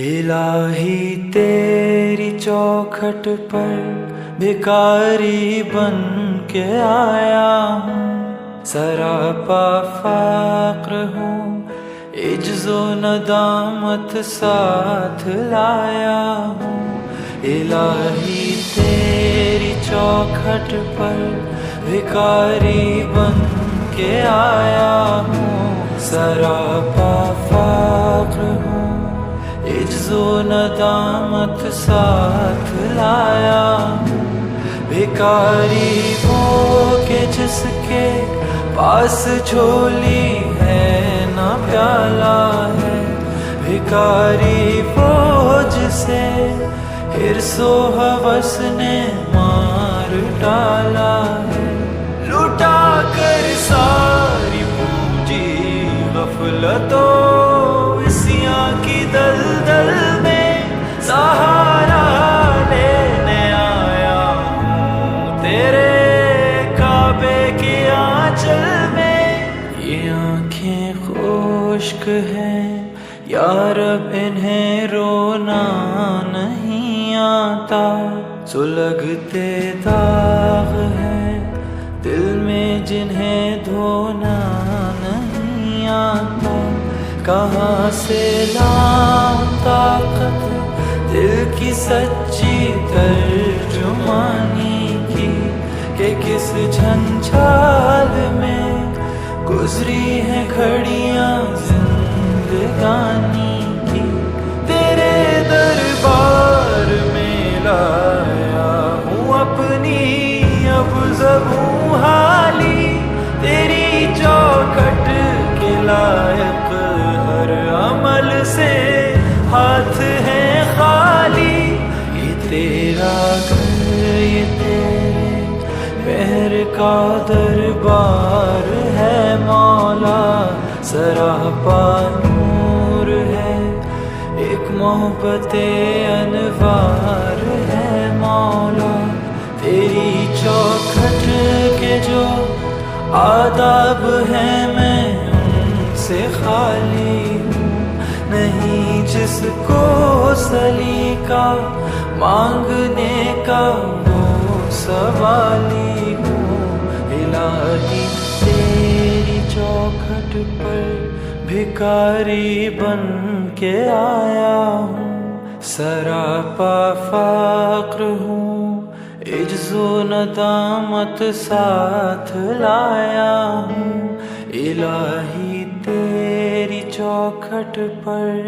الہی تیری چوکھٹ پر بھکاری بن کے آیا ہوں، سراپا فقر ہوں، عجز و ندامت ساتھ لایا ہوں۔ الہی تیری چوکھٹ پر بھکاری بن کے آیا ہوں، سراپا فقر ہوں، عجز و ندامت ساتھ لایا ہوں۔ بھکاری وہ کہ جس کے پاس جھولی ہے نہ پیالہ ہے، بھکاری وہ جسے حرص و ہوس نے مار ڈالا ہے۔ لٹا کر ساری پونجی غفلت و عصیاں کی دلدل میں سہارا لینے آیا ہوں، تیرے کعبے کی آنچل میں۔ یہ آنکھیں خشک ہیں یا رب، انہیں رونا نہیں آتا، سلگتے داغ ہیں دل میں جنہیں دھونا نہیں آتا۔ کہاں سے لاؤں طاقت دل کی سچی ترجمانی کی، کہ کس جھنجھال میں گزری ہیں گھڑیاں زندگانی کی۔ تیرے دربار میں لایا ہوں اپنی اب زبوں حالی، تیری چوکھٹ کے لائق ہر عمل سے ہاتھ ہے خالی۔ یہ تیرا گھر، یہ تیرے پہر کا دربار ہے مولا، سراپا نور ہے، ایک محبت انوار ہے مولا۔ تیری چوکھٹ کے جو آداب ہیں میں ان سے خالی ہوں، نہیں جس کو سلیقہ مانگنے کا وہ سوالی ہوں۔ الہی تیری چوکھٹ پر بھکاری بن کے آیا ہوں، سراپا فقر ہوں، عجز و ندامت ساتھ لایا ہوں۔ الہی تیری چوکھٹ پر